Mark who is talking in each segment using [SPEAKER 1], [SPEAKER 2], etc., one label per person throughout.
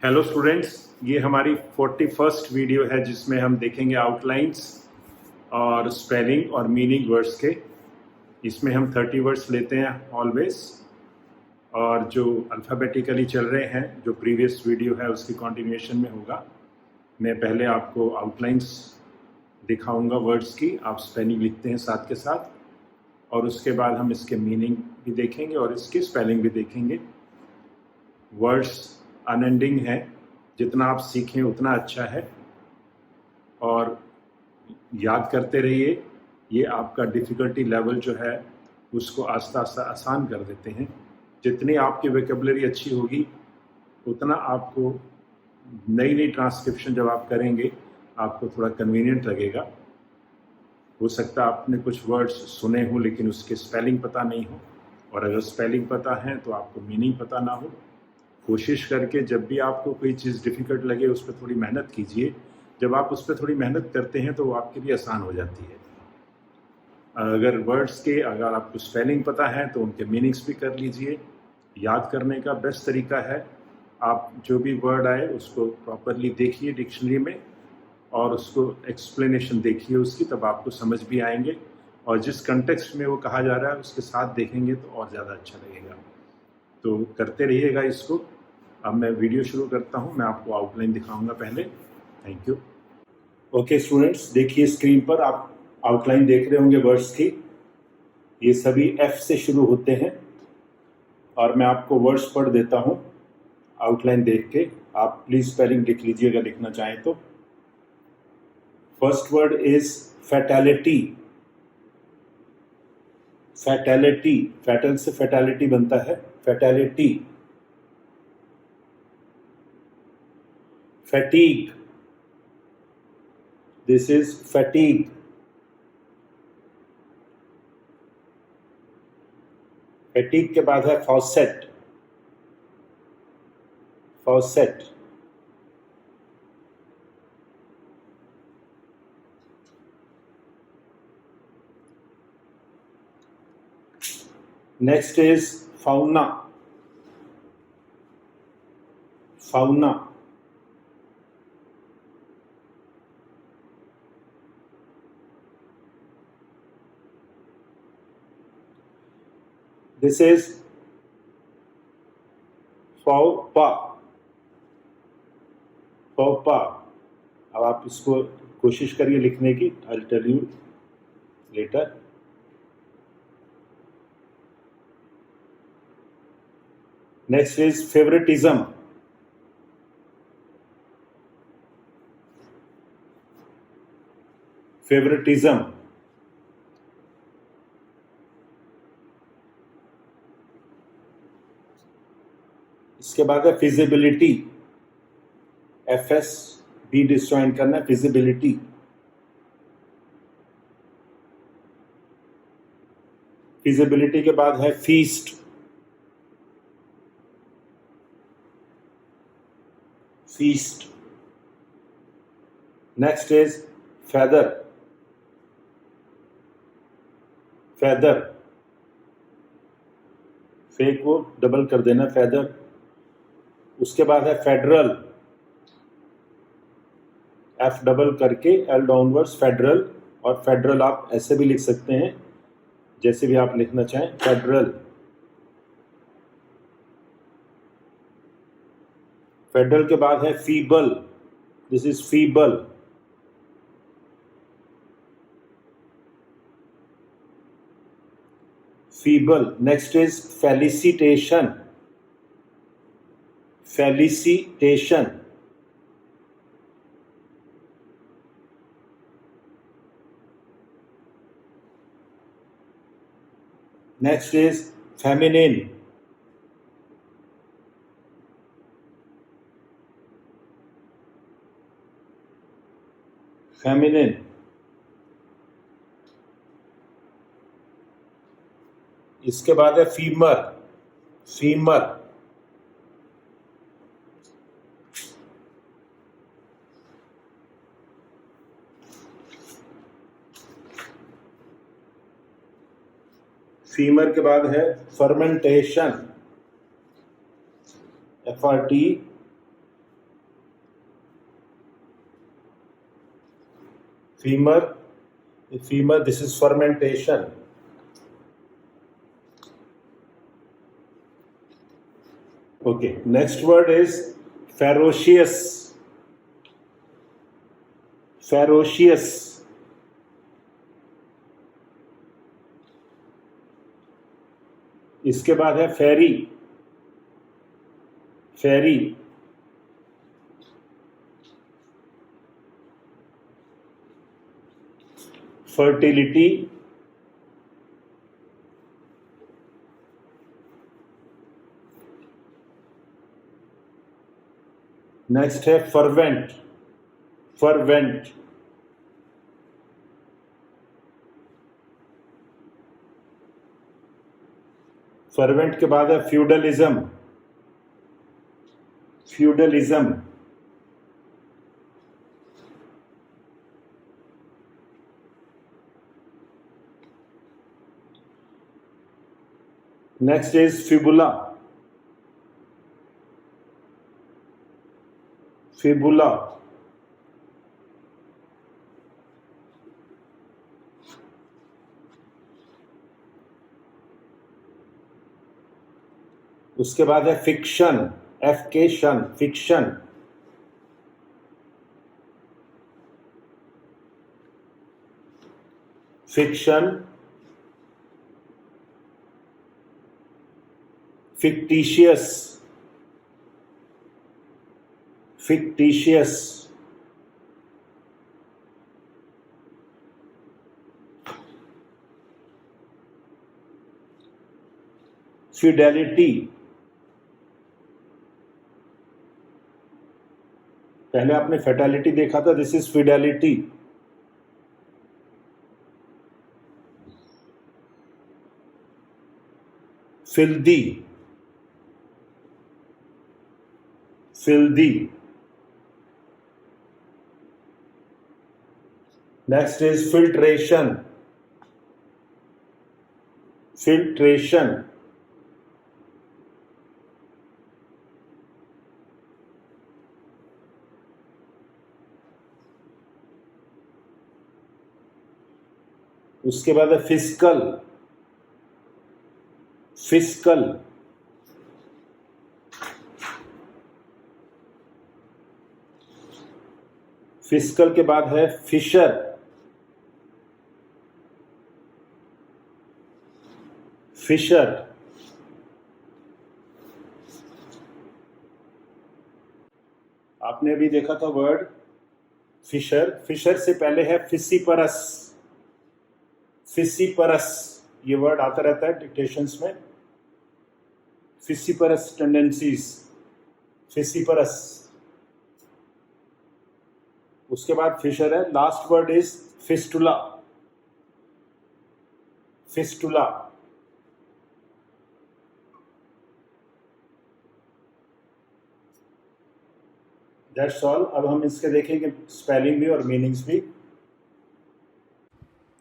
[SPEAKER 1] Hello students, ये हमारी 41st video है जिसमें हम देखेंगे आउटलाइंस और स्पेलिंग और मीनिंग वर्ड्स के। इसमें हम 30 वर्ड्स लेते हैं ऑलवेज, और जो अल्फ़ाबेटिकली चल रहे हैं, जो प्रीवियस वीडियो है उसकी कंटिन्यूएशन में होगा। मैं पहले आपको आउटलाइंस दिखाऊंगा वर्ड्स की, आप स्पेलिंग लिखते हैं साथ के साथ, और उसके बाद हम इसके मीनिंग भी देखेंगे और इसकी स्पेलिंग भी देखेंगे। वर्ड्स अनएंडिंग है, जितना आप सीखें उतना अच्छा है, और याद करते रहिए। ये आपका डिफ़िकल्टी लेवल जो है उसको आस्ता आस्ता आसान कर देते हैं। जितनी आपकी वोकेबलरी अच्छी होगी उतना आपको नई नई ट्रांसक्रिप्शन जब आप करेंगे आपको थोड़ा कन्वीनियंट लगेगा। हो सकता है आपने कुछ वर्ड्स सुने हों लेकिन उसके स्पेलिंग पता नहीं हो, और अगर स्पेलिंग पता है तो आपको मीनिंग पता ना हो। कोशिश करके जब भी आपको कोई चीज़ डिफ़िकल्ट लगे उस पर थोड़ी मेहनत कीजिए। जब आप उस पर थोड़ी मेहनत करते हैं तो वो आपके लिए आसान हो जाती है। अगर आपको स्पेलिंग पता है तो उनके मीनिंग्स भी कर लीजिए। याद करने का बेस्ट तरीका है, आप जो भी वर्ड आए उसको प्रॉपरली देखिए डिक्शनरी में, और उसको एक्सप्लेनेशन देखिए उसकी, तब आपको समझ भी आएंगे। और जिस कंटेक्स्ट में वो कहा जा रहा है उसके साथ देखेंगे तो और ज़्यादा अच्छा लगेगा। तो करते रहिएगा इसको। अब मैं वीडियो शुरू करता हूँ। मैं आपको आउटलाइन दिखाऊंगा पहले। Thank you. ओके स्टूडेंट्स, देखिए स्क्रीन पर आप आउटलाइन देख रहे होंगे वर्ड्स की। ये सभी एफ से शुरू होते हैं, और मैं आपको वर्ड्स पढ़ देता हूँ आउटलाइन देख के। आप प्लीज स्पेलिंग लिख लीजिए अगर लिखना चाहें तो। First word is fatality. Fatality, fatal से फैटेलिटी बनता है, fatality. Fatigue, this is fatigue. Fatigue के बाद है faucet. Faucet. Next is fauna. Fauna. This is फौपा। फौपा। अब आप इसको कोशिश करिए लिखने की। I will tell you later. Next is favouritism. Favouritism. इसके बाद है फिजिबिलिटी। FS B डिस्जॉइन करना, फिजिबिलिटी। फिजिबिलिटी के बाद है feast. Feast. Next is feather. Feather. फे को डबल कर देना, फेदर। उसके बाद है फेडरल। F डबल करके L डाउनवर्ड्स, फेडरल। और फेडरल आप ऐसे भी लिख सकते हैं, जैसे भी आप लिखना चाहें, फेडरल। फेडरल के बाद है feeble. This is feeble. Feeble. Next is felicitation. Felicitation. Next is feminine. Feminine. इसके बाद है फीमर। फीमर। फीमर के बाद है fermentation. FRT Femur, this is fermentation. Okay, next word is ferocious. Ferocious. इसके बाद है फेरी. फेरी. फर्टिलिटी. नेक्स्ट है फर्वेंट. फर्वेंट. फर्वेंट के बाद है feudalism. Feudalism. Next is fibula. Fibula. उसके बाद है फिक्शन. एफकेशन. Fiction. Fiction. fictitious. fictitious. fidelity. पहले आपने फेटेलिटी देखा था, this is fidelity. Filthy. Filthy. Next is filtration. Filtration. उसके बाद है फिस्कल. फिस्कल. फिस्कल के बाद है फिशर. फिशर. आपने अभी देखा था वर्ड फिशर. फिशर से पहले है फिसिपरस. फिसिपरस ये वर्ड आता रहता है डिक्टेशंस में. फिसिपरस टेंडेंसीज. फिसिपरस. उसके बाद फिशर है. Last word is fistula. Fistula. That's all. अब हम इसके देखेंगे स्पेलिंग भी और मीनिंग्स भी.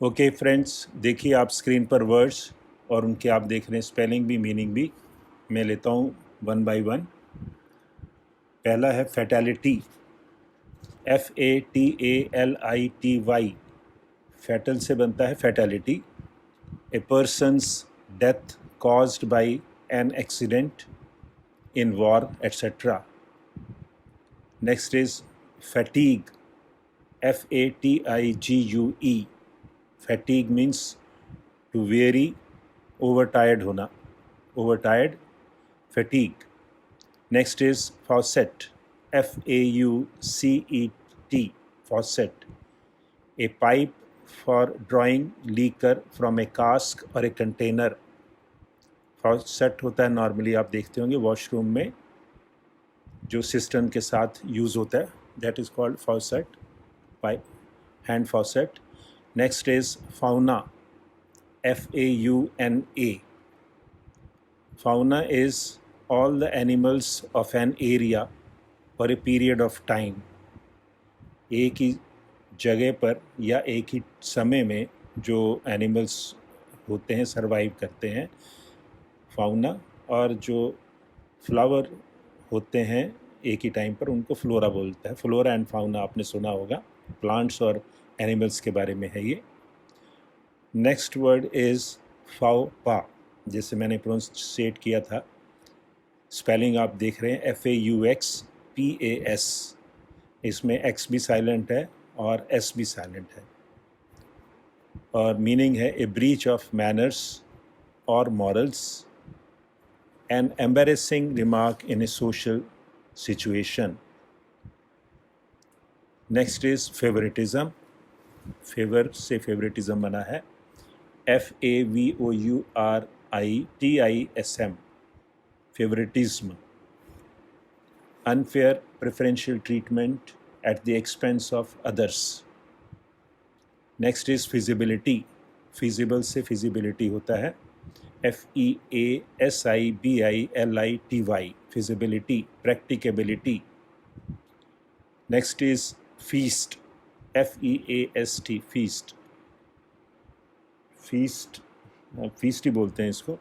[SPEAKER 1] ओके फ्रेंड्स, देखिए आप स्क्रीन पर वर्ड्स और उनके आप देख रहे हैं स्पेलिंग भी मीनिंग भी. मैं लेता हूँ वन बाय वन. पहला है फैटेलिटी. FATALITY. फैटल से बनता है fatality. A person's death caused by an accident in war etcetera. Next is fatigue. FATIGUE. Fatigue means to weary, over tired होना. Over tired. Fatigue. Next is faucet. FAUCET. faucet. A pipe for drawing liquor from a cask or a container. faucet होता है normally आप देखते होंगे washroom में जो system के साथ यूज़ होता है. That is called faucet. Pipe. Hand faucet. Next is fauna. FAUNA. fauna is all the animals of an area for a period of time. एक ही जगह पर या एक ही समय में जो एनिमल्स होते हैं सरवाइव करते हैं, फाउना. और जो फ्लावर होते हैं एक ही टाइम पर उनको फ्लोरा बोलता है. फ्लोरा एंड फाउना आपने सुना होगा. प्लांट्स और एनिमल्स के बारे में है ये। नेक्स्ट वर्ड इज़ फाओपा, जैसे मैंने प्रोनाउंसिएट किया था, स्पेलिंग आप देख रहे हैं FAUXPAS, इसमें X भी साइलेंट है और S भी साइलेंट है, और मीनिंग है ए ब्रीच ऑफ मैनर्स और morals, an embarrassing remark in a social situation. Next is favouritism, favour से फेवरेटिज्म बना है, FAVOURITISM, favoritism, unfair preferential treatment at the expense of others. Next is feasibility, feasible से feasibility होता है, FEASIBILITY, feasibility, practicability. Next is feast, FEAST, feast, feast, feast ही बोलते हैं इसको।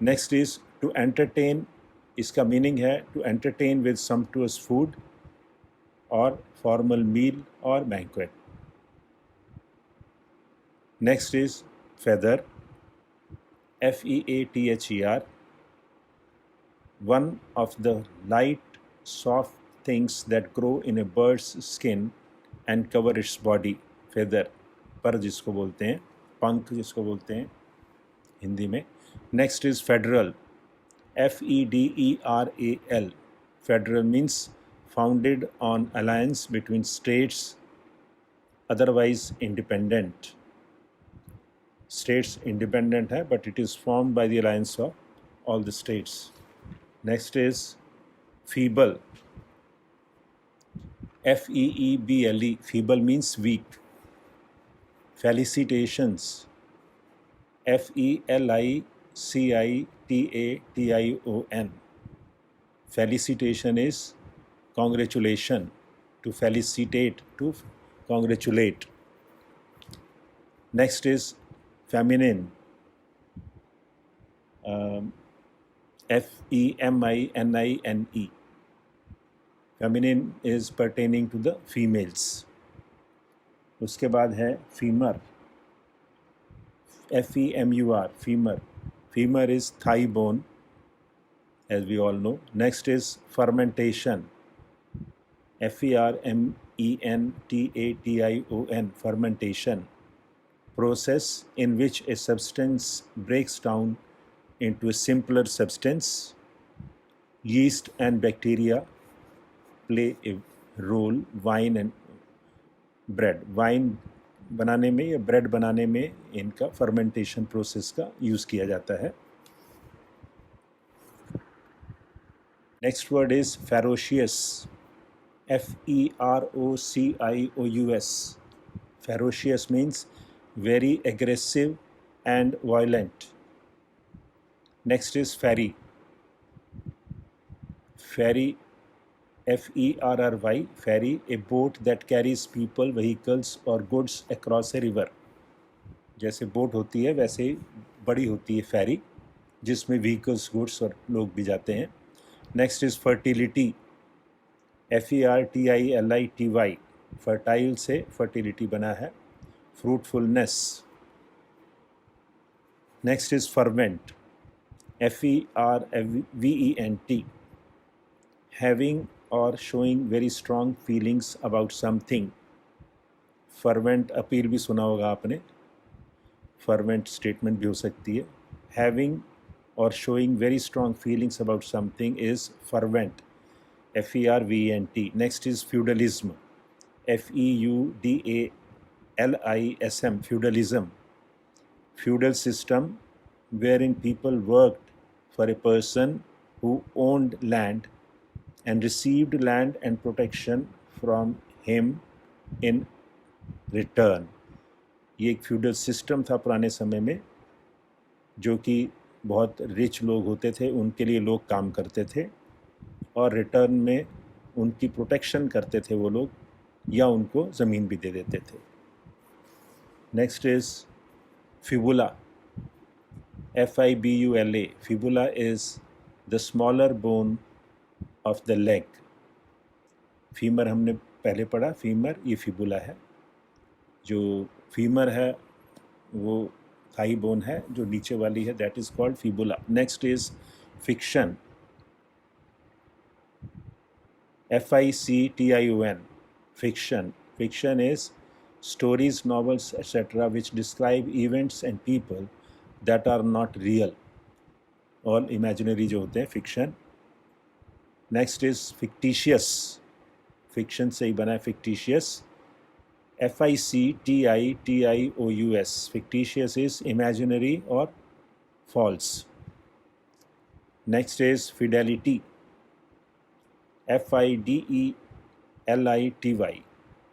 [SPEAKER 1] Next is to entertain, इसका मीनिंग है टू एंटरटेन विद सम्पटुअस फूड और formal मील और banquet. Next is feather, FEATHER, one of the light soft things that grow in a bird's skin and cover its body. feather, पर जिसको बोलते हैं, पंख जिसको बोलते हैं हिंदी में। Next is federal, FEDERAL, federal means founded on alliance between states otherwise independent. States independent है but it is formed by the alliance of all the states. Next is feeble, FEEBLE, feeble means weak. Felicitations, FELICITATION, felicitation is congratulation, to felicitate, to congratulate. Next is feminine, FEMININE, feminine is pertaining to the females. उसके बाद है femur, FEMUR, femur, femur is thigh bone as we all know. Next is fermentation, FERMENTATION, fermentation, process in which a substance breaks down into a simpler substance. Yeast and bacteria play a role. Wine and bread, wine बनाने में या bread बनाने में इनका fermentation process का use किया जाता है। Next word is ferocious, FEROCIOUS, ferocious means very aggressive and violent. Next is ferry, ferry FERRY, ferry, a boat that carries people, vehicles or goods across a river. जैसे boat होती है वैसे ही बड़ी होती है फेरी, जिसमें व्हीकल्स, गुड्स और लोग भी जाते हैं। Next is fertility, FERTILITY, fertile से फर्टिलिटी बना है, fruitfulness. Next is fervent, FERVENT, having or showing very strong feelings about something. fervent appeal भी सुना होगा आपने, fervent statement भी हो सकती है। having or showing very strong feelings about something is fervent, FERVENT. Next is feudalism, FEUDALISM, feudalism, feudal system wherein people worked for a person who owned land and received land and protection from him in return. ये एक feudal system था पुराने समय में, जो कि बहुत rich लोग होते थे उनके लिए लोग काम करते थे और रिटर्न में उनकी प्रोटेक्शन करते थे वो लोग, या उनको ज़मीन भी दे देते थे। Next is fibula, FIBULA, fibula is the smaller bone of the leg. Femur हमने पहले पढ़ा, फीमर, ये फिबुला है। जो फीमर है वो थाई बोन है, जो नीचे वाली है that is called fibula. Next is fiction, FICTION, fiction. Fiction is stories, novels, etc., which describe events and people that are not real. All imaginary जो होते हैं fiction. Next is fictitious. Fiction से ही बना है fictitious. FICTITIOUS. Fictitious is imaginary or false. Next is fidelity. FIDELITY.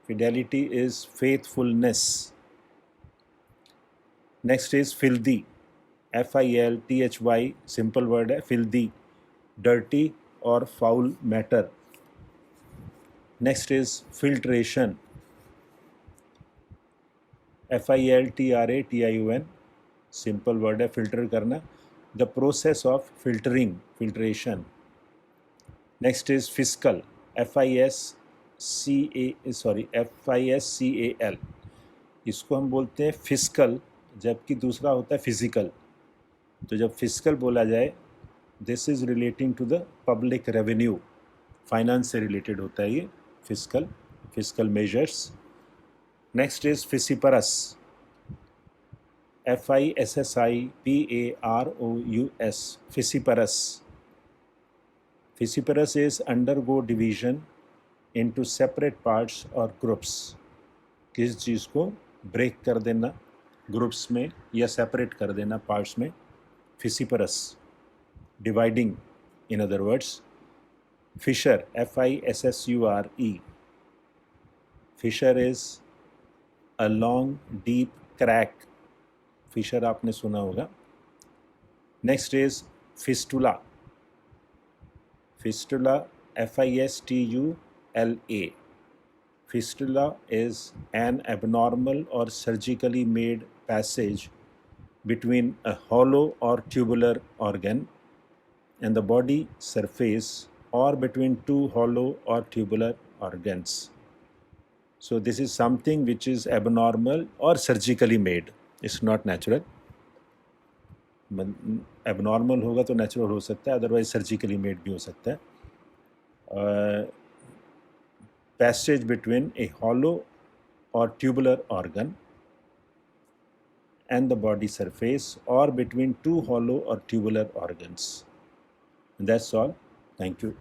[SPEAKER 1] Fidelity is faithfulness. Next is filthy. FILTHY, simple word है filthy, dirty or foul matter. Next is filtration. FILTRATION, simple word है filter करना, the process of filtering, filtration. Next is fiscal. FISCAL. इसको हम बोलते हैं fiscal, जबकि दूसरा होता है फिजिकल. तो जब फिस्कल बोला जाए, this is relating to the public revenue, finance से रिलेटेड होता है ये fiscal, fiscal measures. Next is fissiparous. FISSIPAROUS, fissiparous. Fissiparous is undergo division into separate parts or groups. किस चीज़ को ब्रेक कर देना ग्रुप्स में या सेपरेट कर देना पार्ट्स में, Fissiparous. Dividing, in other words. Fissure, FISSURE. Fissure is a long deep crack. Fissure आपने सुना होगा. Next is fistula. Fistula, FISTULA. Fistula is an abnormal or surgically made passage between a hollow or tubular organ and the body surface, or between two hollow or tubular organs. So this is something which is abnormal or surgically made. It's not natural. Abnormal होगा तो natural हो सकता है, otherwise surgically made भी हो सकता है. Passage between ए hollow और tubular organ and the body surface, और बिटवीन टू हॉलो और tubular organs. That's all. Thank you.